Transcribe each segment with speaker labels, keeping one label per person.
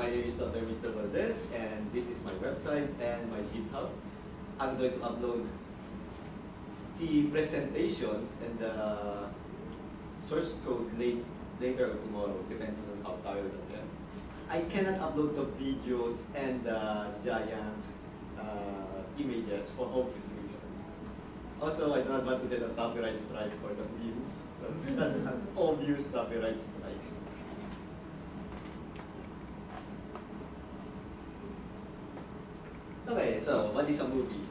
Speaker 1: my name is Dr. Mr. Valdez, and this is my website and my GitHub. I'm going to upload the presentation and the source code later or tomorrow, depending on how tired I am. I cannot upload the videos and the giant images for obvious reasons. Also, I do not want to get a copyright strike for the memes. That's an obvious copyright strike. Okay, so what is a movie?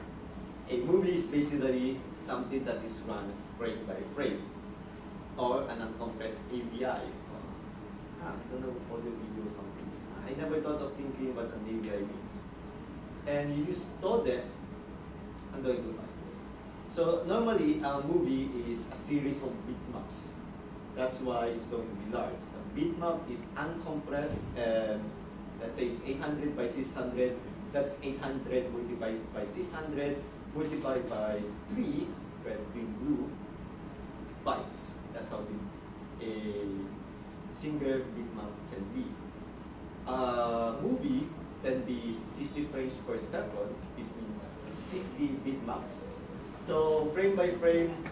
Speaker 1: A movie is basically something that is run frame by frame, or an uncompressed AVI. I don't know audio video something. I never thought of thinking what an AVI means. And you use codecs. I'm going too fast. So normally a movie is a series of bitmaps. That's why it's going to be large. A bitmap is uncompressed, and let's say it's 800 by 600. That's 800 multiplied by 600 multiplied by 3, red, green, blue, bytes. That's how big a single bitmap can be. A movie can be 60 frames per second. This means 60 bitmaps. So frame by frame,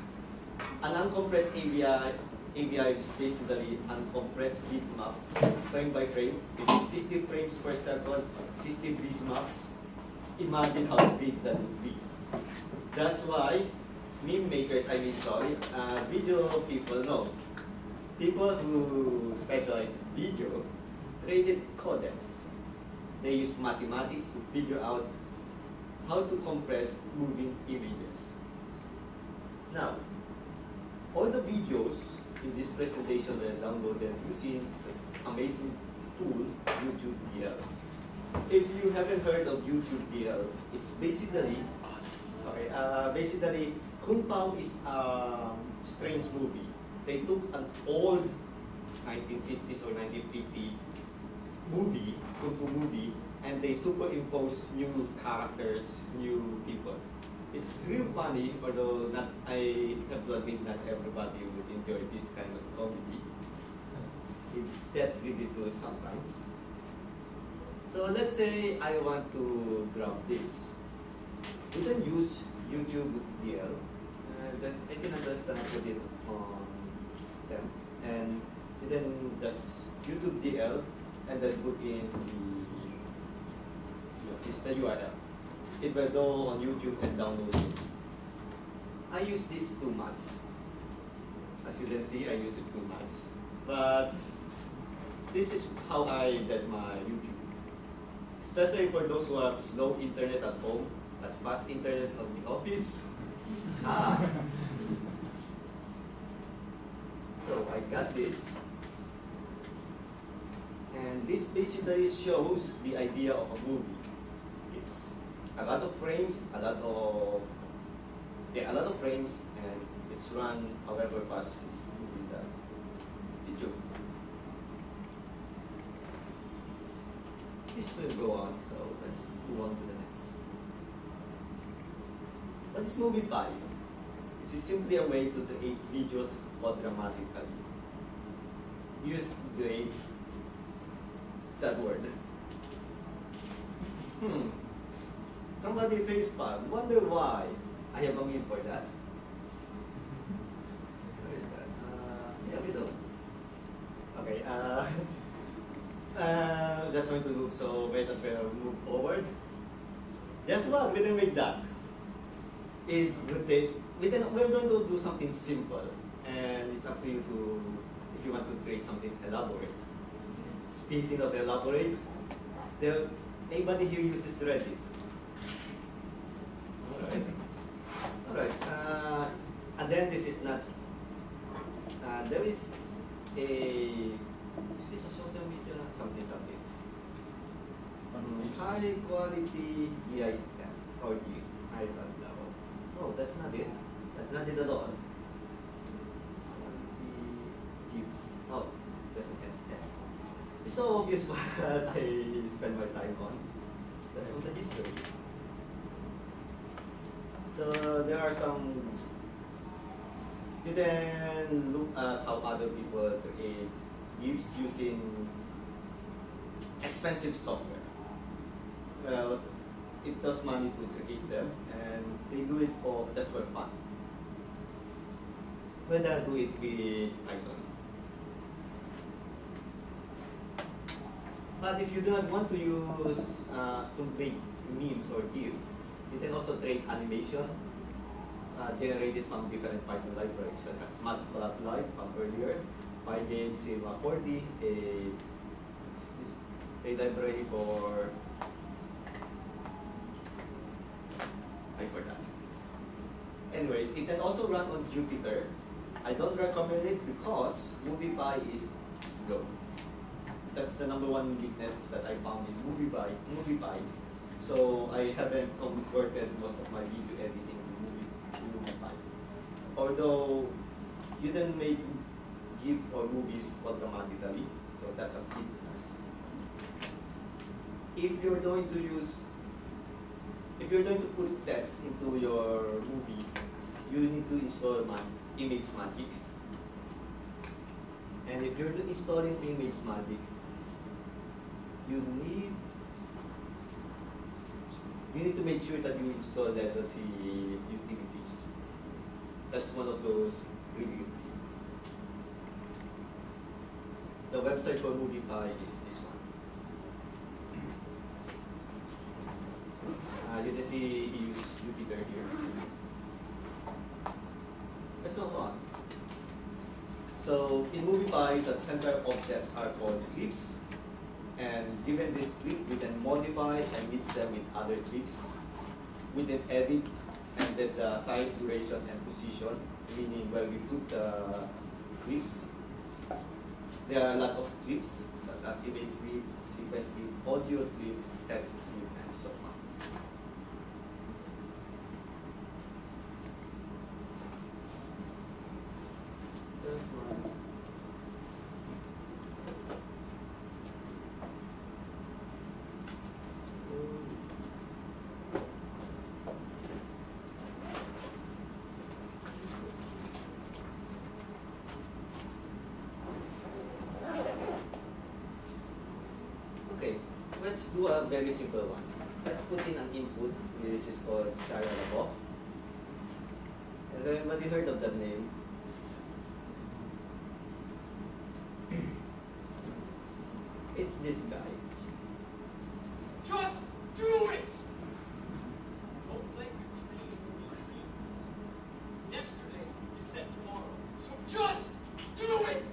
Speaker 1: an uncompressed AVI is basically uncompressed bitmap. Frame by frame, it is 60 frames per second, 60 bitmaps. Imagine how big that would be. That's why meme makers, video people know. People who specialize in video created codecs. They use mathematics to figure out how to compress moving images. Now, all the videos in this presentation that I downloaded using the amazing tool, YouTube DL. If you haven't heard of YouTube DL, it's basically, Kung Pao is a strange movie. They took an old 1960s or 1950 movie, Kung Fu movie, and they superimpose new characters, new people. It's real funny, although I have to admit not everybody would enjoy this kind of comedy. That's ridiculous sometimes. So let's say I want to grab this. You can use YouTube DL. I can understand put it on them. And then just YouTube DL and then put in the URL. It will go on YouTube and download it. I use this too much. As you can see, I use it too much. But this is how I get my YouTube. Especially for those who have slow internet at home, but fast internet at the office. So I got this. And this basically shows the idea of a movie. It's a lot of frames, a lot of frames, and it's run however fast it's moving the video. This will go on, so let's move on to the next. What is MoviePy? It is simply a way to create videos programmatically. Use create that word. Somebody facepalm. Wonder why. I have a meme for that. Where is that? Yeah, we don't. Okay. That's going to move. So wait as well. Move forward. Guess what? We didn't make that. It would take. We're going to do something simple, and it's up to you to if you want to create something elaborate. Speaking of elaborate, anybody here uses Reddit? Alright. And then this is not. There is a social media something. High quality GIF or GIF. I don't know. Oh, that's not it. That's not it at all. The GIFs. Oh, doesn't have S. It's so obvious what I spend my time on. That's from the history. So there are some. You then look at how other people create GIFs using expensive software. Well, it costs money to create them, and they do it for just for fun. When I do it with Python. But if you do not want to use to make memes or GIF, you can also trade animation generated from different Python libraries, such as Matplotlib from earlier, Pygame, Sigma 4D, a library for I forgot. Anyways, it can also run on Jupyter. I don't recommend it because MoviePy is slow. That's the #1 weakness that I found in MoviePy. So I haven't converted most of my video editing to MoviePy. Although you can make GIF or movies programmatically, so that's a weakness. If you're going to put text into your movie, you need to install ImageMagick. And if you're installing ImageMagick, you need to make sure that you install Level C utilities. That's one of those prerequisites. The website for MoviePy is this one. You can see he used Jupyter here. Let's move on. So in MoviePy, the central objects are called clips. And given this clip, we can modify and mix them with other clips. We can edit and then the size, duration, and position, meaning where we put the clips. There are a lot of clips, such as image clip, sequence clip, audio clip, text clip, and so on. There's one. Okay, let's do a very simple one. Let's put in an input, which is called Sarah LaBeouf. Has anybody heard of that name? It's this guy.
Speaker 2: Just do it! Don't let your dreams be dreams. Yesterday, you said tomorrow. So just do it!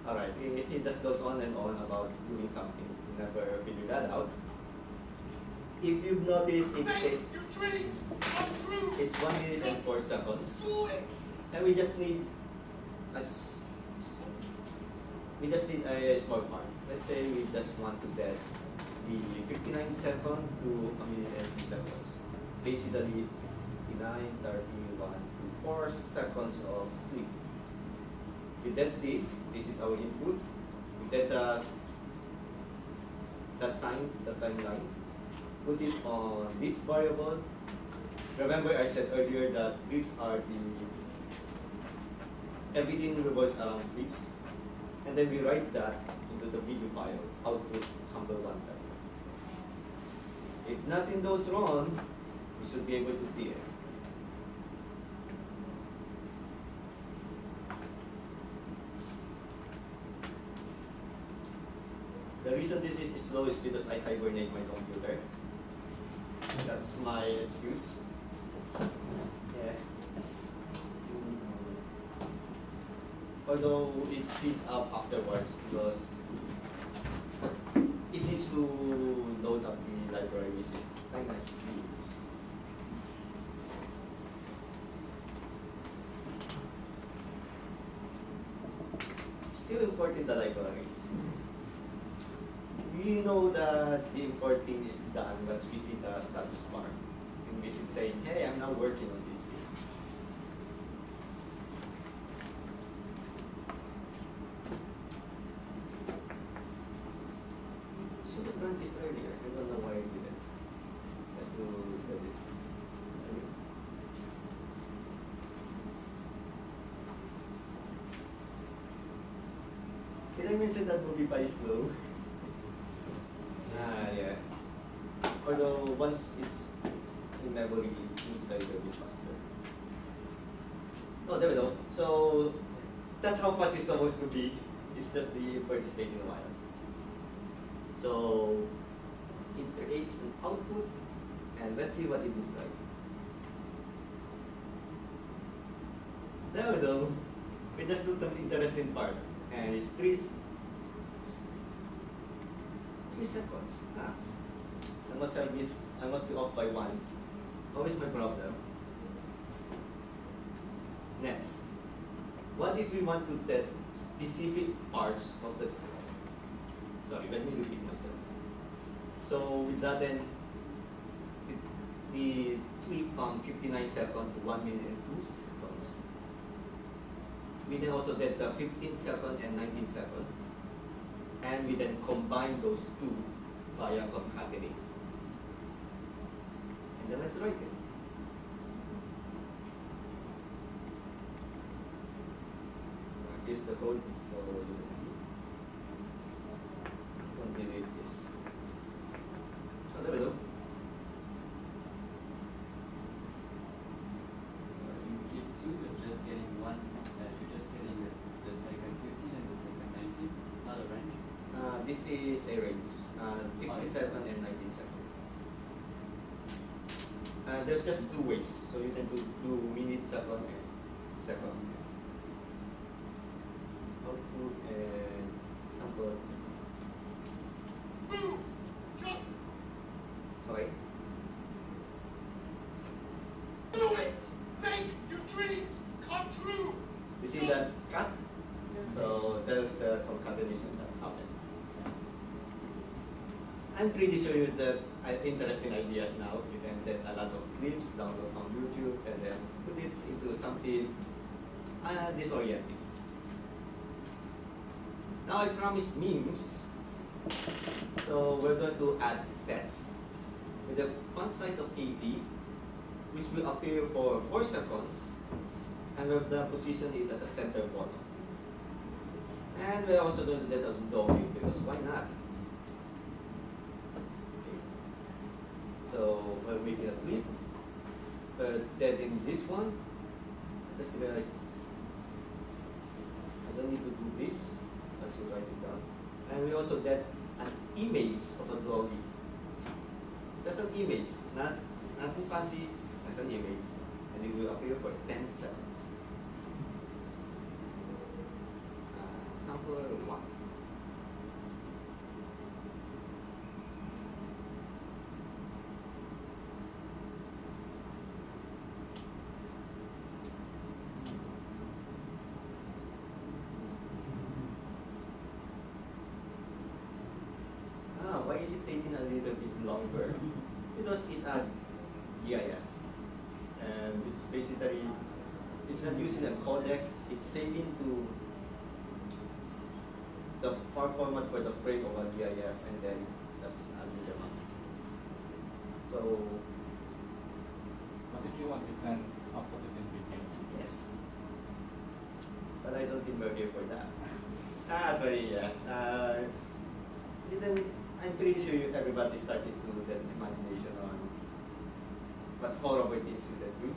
Speaker 1: Alright, he just goes on and on about doing something. You never figure that out. If you've noticed,
Speaker 2: Make your dreams come true!
Speaker 1: it's 1 minute and 4 seconds.
Speaker 2: Do it!
Speaker 1: And we just need a small part. Let's say we just want to get the 59 seconds to 1 minute and 2 seconds. Basically, 59, 31 to 4 seconds of clip. We get this is our input. We get the timeline. Put it on this variable. Remember I said earlier that clips are everything revolves around clips. And then we write that into the video file, output sample 1 time. If nothing goes wrong, we should be able to see it. The reason this is slow is because I hibernate my computer. That's my excuse. Yeah. Although it speeds up afterwards because it needs to load up the library, which is kind of use. Still importing the library. We know that the importing is done once we see the status bar. And we should say, hey, I'm now working on this thing. Should have run this earlier. I don't know why I didn't. Let's do edit. Did I mention that MoviePy is slow? Pero once it's in memory, it moves a little bit faster. Oh, there we go. So that's how fast it's supposed to be. It's just the first taking a while. So it creates an output, and let's see what it looks like. There we go. We just looked at the interesting part, and it's 3 seconds. Ah, I must have missed. I must be off by 1. What is my problem? Next, what if we want to get specific parts of the? Sorry, let me repeat myself. So with that, then the tweak from 59 seconds to 1 minute and 2 seconds. We then also get the 15 second and 19 second, and we then combine those two via concatenate. And then let's write it. Here's the code, so you can see. Concatenate this. So there we go.
Speaker 3: So you keep 2, you're just getting 1. You're just getting the second 15 and the second 19. Not a range.
Speaker 1: This is a range, 15 second and 19 second. There's just 2 ways, so you can do minute, second, and second. Output and sample.
Speaker 2: Boom! Just
Speaker 1: Sorry.
Speaker 2: do it! Make your dreams come true!
Speaker 1: You see that cut? So that's the concatenation that happened. I'm pretty sure you that interesting ideas now. You can get a lot of clips, download from YouTube, and then put it into something disorienting. Now I promised memes, so we're going to add text with a font size of 80, which will appear for 4 seconds, and we're going to position it at the center bottom. And we're also going to get a drawing because why not? Okay. So we're making a clip. We're adding this one. Just realize I don't need to do this. I should write it down. And we also get an image of a doggy. That's an image, not too fancy. That's an image, and it will appear for 10 seconds. Example 1. Why is it taking a little bit longer? Because it's a GIF, and it's basically it's not using a codec. It's saving to the file format for the frame of a GIF, and then that's a little amount. So
Speaker 4: But if you want, you can upload it in PyCon.
Speaker 1: yes, but I don't think we're here for that. Actually, yeah. Then I'm pretty sure everybody started to do that imagination on what horrible things you can do.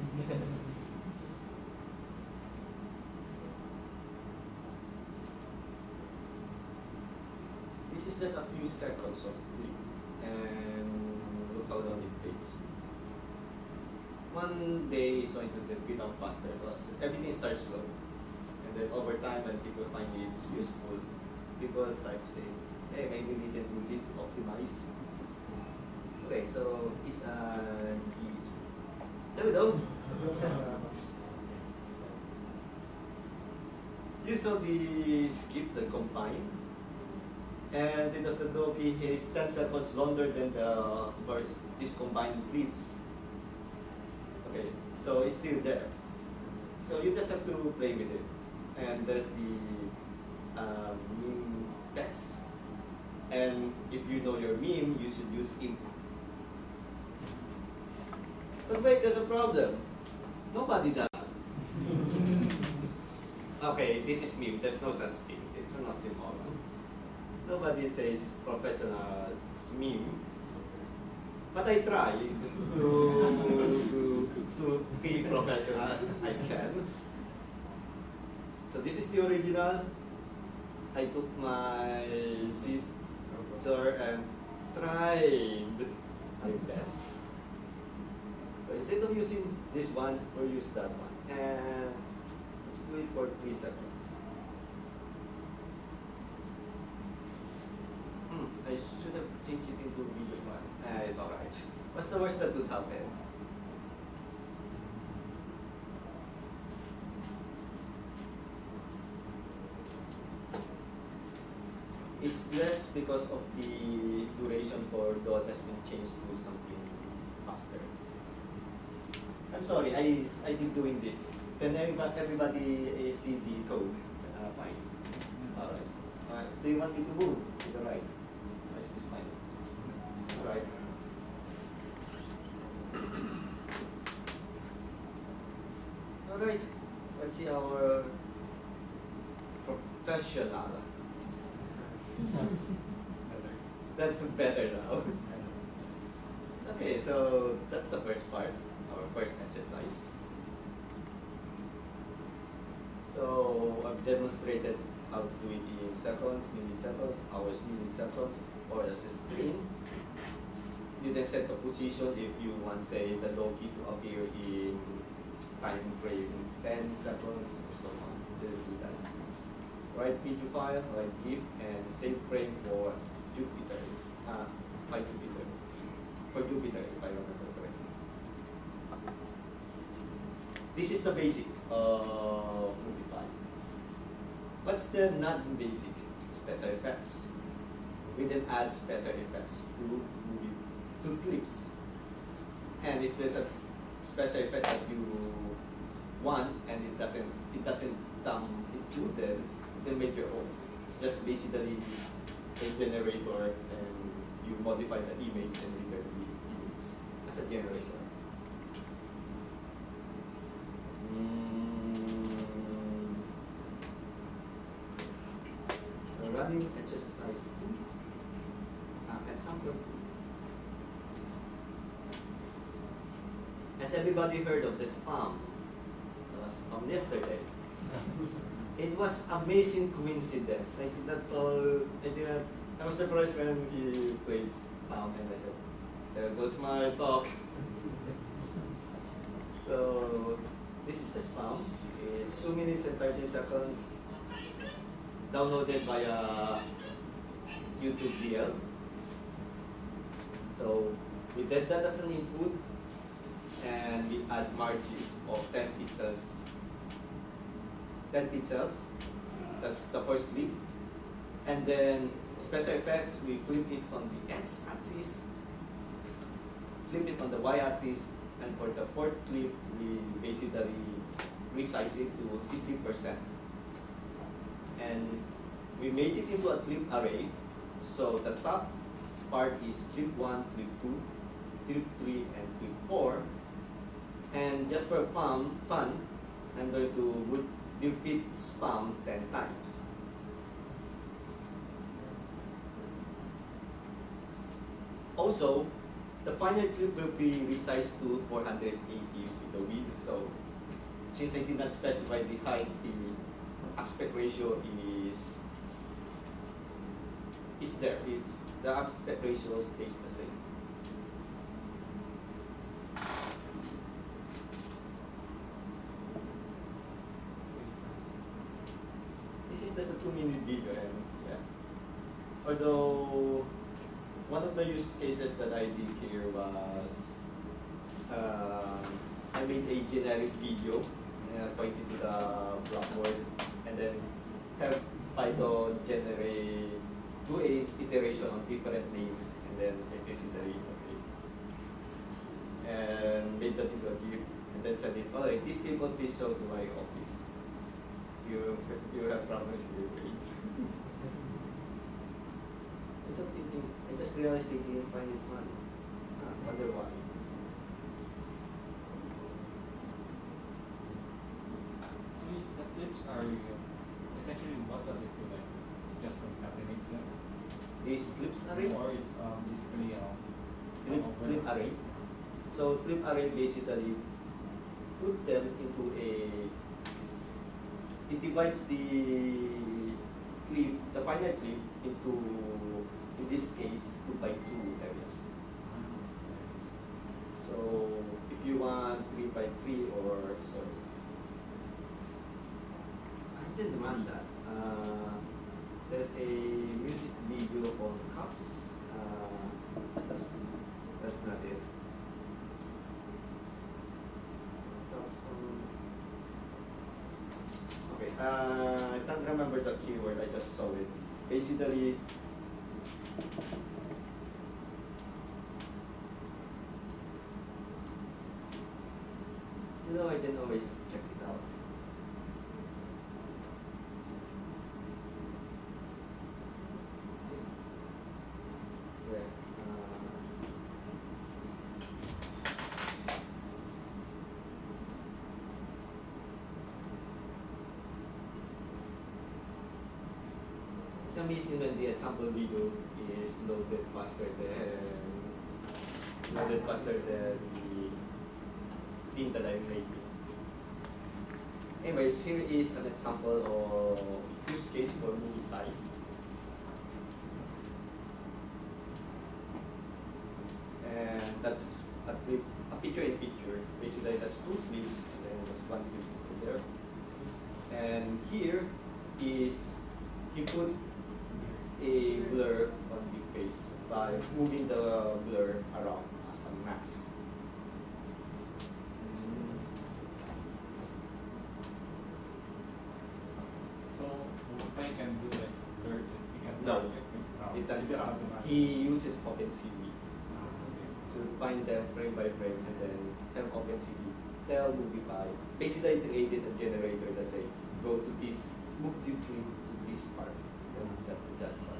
Speaker 1: This is just a few seconds of clip, and look how long it takes. One day it's going to get a bit faster because everything starts slow, and then over time when people find it's useful, people try to say, hey, maybe we can do this to optimize. Okay, so it's there we go. You saw the skip, the combine, and because the Doki is 10 seconds longer than the first this combined clips. Okay, so it's still there. So you just have to play with it, and there's the meme text. And if you know your meme, you should use ink. But wait, there's a problem. Nobody does. Okay, this is meme. There's no such thing. It's an oxymoron. Nobody says professional meme. But I try to be professional as I can. So this is the original. I took my scissor and tried my best. So instead of using this one, we'll use that one. And let's do it for 3 seconds. I should have changed it into video file. It's alright. What's the worst that could happen? It's less because of the duration for dot has been changed to something faster. I'm sorry, I keep doing this. Then everybody see the code. Fine. Alright. Do you want me to move to the right? Or is this fine? Alright. Alright. Let's see our professional. That's better now. Okay, so that's the first part, our first exercise. So I've demonstrated how to do it in seconds, milliseconds, hours, milliseconds, or as a string. You then set the position if you want, say, the low key to appear in time frame 10 seconds or so on. You do that. Write video file, write GIF, and save frame for Jupyter. By Jupyter. For Jupyter, if I remember correctly. This is the basic of MoviePy. What's the non-basic? Special effects. We then add special effects to clips. And if there's a special effect that you want and it doesn't come included, you can make your own. It's just basically a generator, and you modify the image and return the image as a generator. Running exercise 2. Example. Has everybody heard of the spam? That was from yesterday. It was amazing coincidence. I was surprised when he played spam, and I said, there goes my talk. So this is the spam. It's 2 minutes and 30 seconds. Downloaded via YouTube DL. So we did that as an input, and we add margins of 10 pixels. 10 pixels. That's the first clip. And then special effects, we flip it on the x-axis, flip it on the y-axis, and for the fourth clip, we basically resize it to 60%. And we made it into a clip array. So the top part is clip 1, clip 2, clip 3, and clip 4. And just for fun, I'm going to repeat spam 10 times. Also, the final clip will be resized to 480 with the width. So since I did not specify the height, the aspect ratio is there. The aspect ratio stays the same. This is just a 2-minute video, and yeah. Although one of the use cases that I did here was I made a generic video pointed to the blackboard, and then have Python generate, do a iteration on different names, and then basically and made that into a GIF, and then said it, alright, these people please show to my office. You have problems with your grades. I just realized they didn't find it fun. Wonder why.
Speaker 4: So the clips are essentially, what does it do? Like, it just concatenates them?
Speaker 1: These clips are
Speaker 4: Or it basically
Speaker 1: Clip array. So clip array basically put them into it divides the final clip into, in this case, 2 by 2 areas. So if you want 3 by 3 or sorry, I didn't run that. There's a music video on cups. That's not it. Okay, I can't remember the keyword, I just saw it. Basically, I can always check it out. Yeah. It's amazing when the example video is loaded faster than the thing that I'm making. Anyways, here is an example of use case for MoviePy. And that's a clip, a picture in picture. Basically, that's 2 clips, and then there's 1 clip in there. And here is he put a blur on the face by moving the blur around as a mask.
Speaker 4: So MoviePy can do like blur. He can
Speaker 1: No,
Speaker 4: blur it.
Speaker 1: it doesn't.
Speaker 4: Just automatic.
Speaker 1: He uses OpenCV
Speaker 4: Okay.
Speaker 1: to find them frame by frame and then tell OpenCV, tell MoviePy. Basically, it created a generator that say, go to this, move the clip to this part, then that to that part.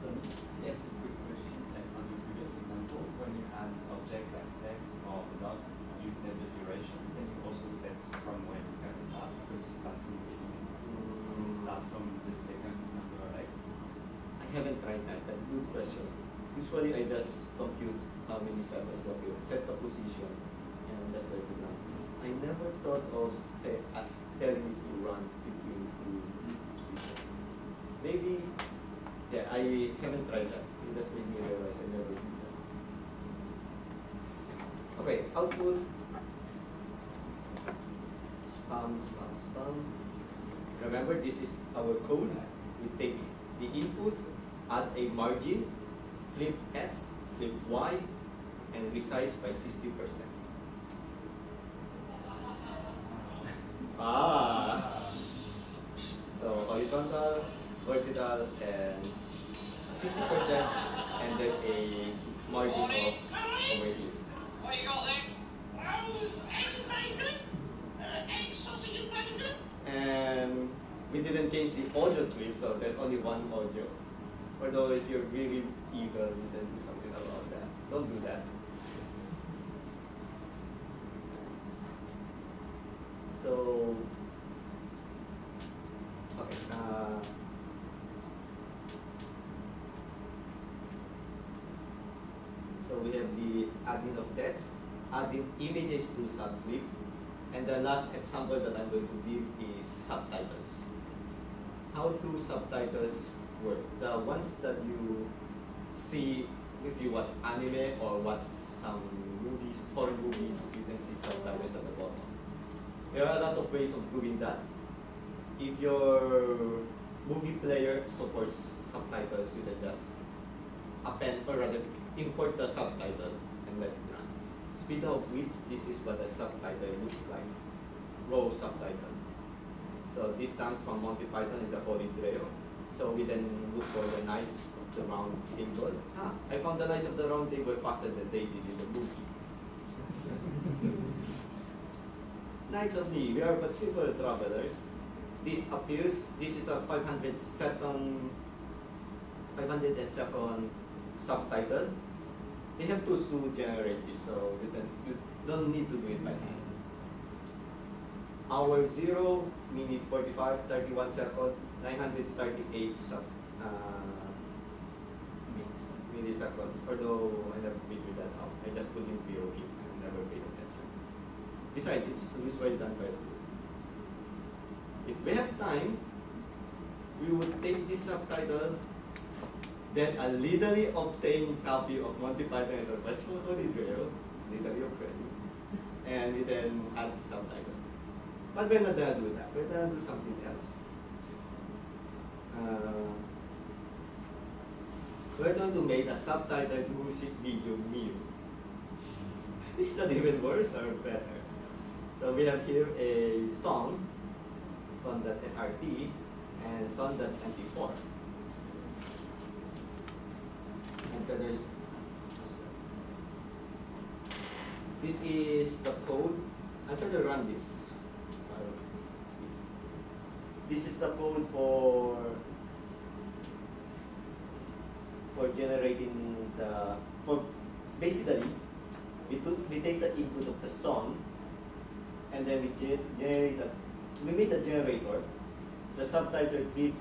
Speaker 3: So,
Speaker 1: Yes.
Speaker 3: quick question, like on the previous example, when you add objects like text or dot, you set the duration, then you also set from when it's going to start, because you start from the beginning. It starts from the second number of X.
Speaker 1: I haven't tried that, but good question. Usually I just compute how many cycles of you set the position and just let it run. I never thought of as telling it to run between 2 positions. Maybe, yeah, I haven't tried that. It just made me realize I never did that. Okay, output. Spam. Remember, this is our code. We take the input, add a margin, flip X, flip Y, and resize by 60%. So horizontal, vertical, and 60%, and there's a margin of over here.
Speaker 2: What you got then? Rolls, egg bacon, egg sausage and bacon.
Speaker 1: And we didn't change the audio clip, so there's only 1 audio. Although if you're really eager, you can do something about that. Don't do that. So, okay. So we have the adding of text, adding images to subclip, and the last example that I'm going to give is subtitles. How do subtitles work? The ones that you see if you watch anime or watch some movies, foreign movies, you can see subtitles at the bottom. There are a lot of ways of doing that. If your movie player supports subtitles, you can just append or rather import the subtitle and let it run. Speaking of which, this is what a subtitle looks like. Raw subtitle. So this comes from Monty Python in the Holy Grail. So we then look for the knights of the round table. I found the knights of the round table faster than they did in the movie. Knights of me, we are but simple travelers. this appears. This is a 500-second subtitle. They have tools to generate this, so you don't need to do it by hand. Hour 0, minute 45, 31 seconds, 938 milliseconds. Although I never figured that out. I just put in 0 here and never paid attention. Besides, it's usually done by the tool. If we have time, we would take this subtitle, then a legally obtained copy of Monty Python and the Quest for the Holy Grail, legally obtained, and we then add the subtitle. But we're not gonna do that. We're gonna do something else. We're going to make a subtitled music video meme. Is that even worse or better? So we have here a song.srt, and song.mp4. And then this is the code. I'm going to run this. This is the code for generating basically we take the input of the song, and then we make the generator, the subtitle clip,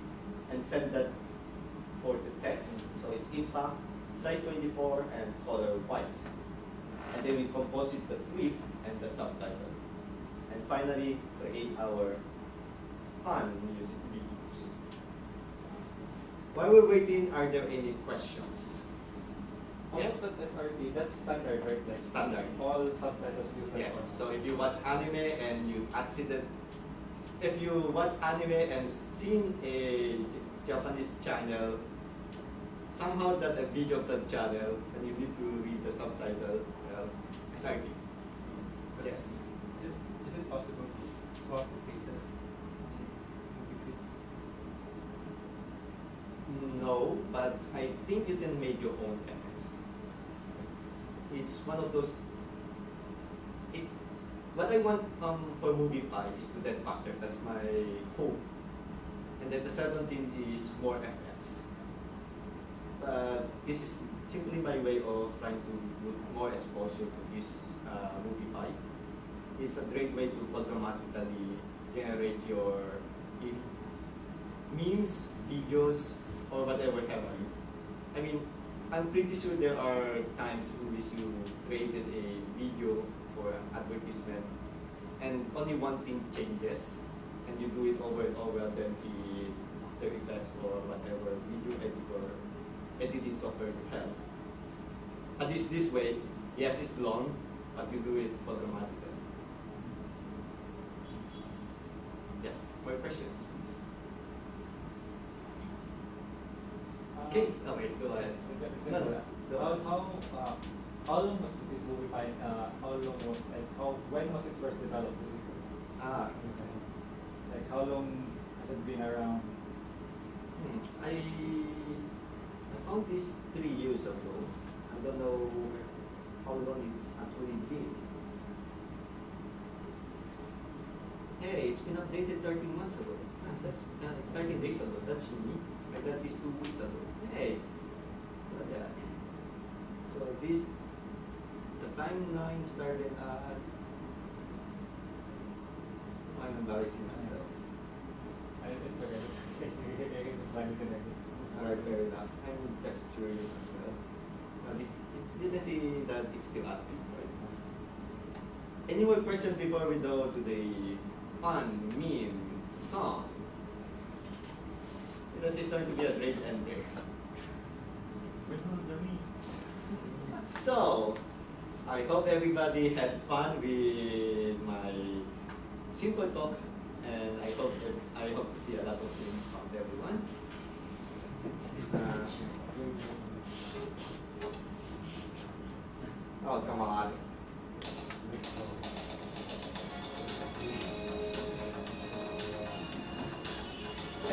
Speaker 1: and send that for the text. So it's impact, size 24, and color white. And then we composite the clip and the subtitle. And finally, create our fun music videos. While we're waiting, are there any questions? Yes.
Speaker 4: That SRT, that's standard, right? Like
Speaker 1: Standard.
Speaker 4: all subtitles use that.
Speaker 1: Yes. So if you watch anime and if you watch anime and seen a Japanese channel, somehow that a video of that channel, and you need to read the subtitle, SRT. Yes.
Speaker 3: Is it possible to swap the faces in movie clips?
Speaker 1: No, but I think you can make your own effects. It's one of those. What I want for MoviePy is to get faster. That's my hope. And then the 17 is more effects. But this is simply my way of trying to put more exposure to this MoviePy. It's a great way to programmatically generate your memes, videos, or whatever have you. I mean, I'm pretty sure there are times in which you created a video for an advertisement and only one thing changes and you do it over and over, then the After Effects or whatever video editing software you have. At least this way, yes, it's long, but you do it programmatically. Yes, more questions, please. Okay, go ahead.
Speaker 4: How long was this MoviePy? When was it first developed? Like how long has it been around?
Speaker 1: I found this 3 years ago. I don't know how long it's actually been. Hey, it's been updated 13 months ago. That's 13 days ago. That's unique. I got this 2 weeks ago. Hey, look at that. So the timeline started at. I'm embarrassing myself.
Speaker 4: It's okay. I can just find it connected.
Speaker 1: Alright, fair enough. I'm just curious as well. You can see that it's still active, right? Any more questions before we go to the fun meme song? This is going to be a great ender. So, I hope everybody had fun with my simple talk, and I hope to see a lot of things from everyone. Oh, come on.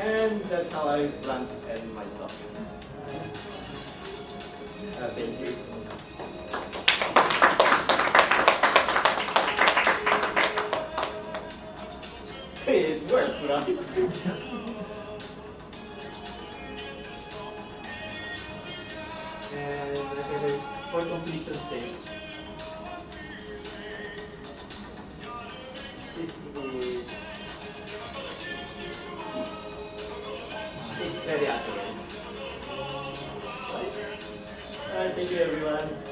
Speaker 1: And that's how I rant and myself. Thank you. It works, right? And for completion's sake, it's very accurate. Right? Alright, thank you everyone.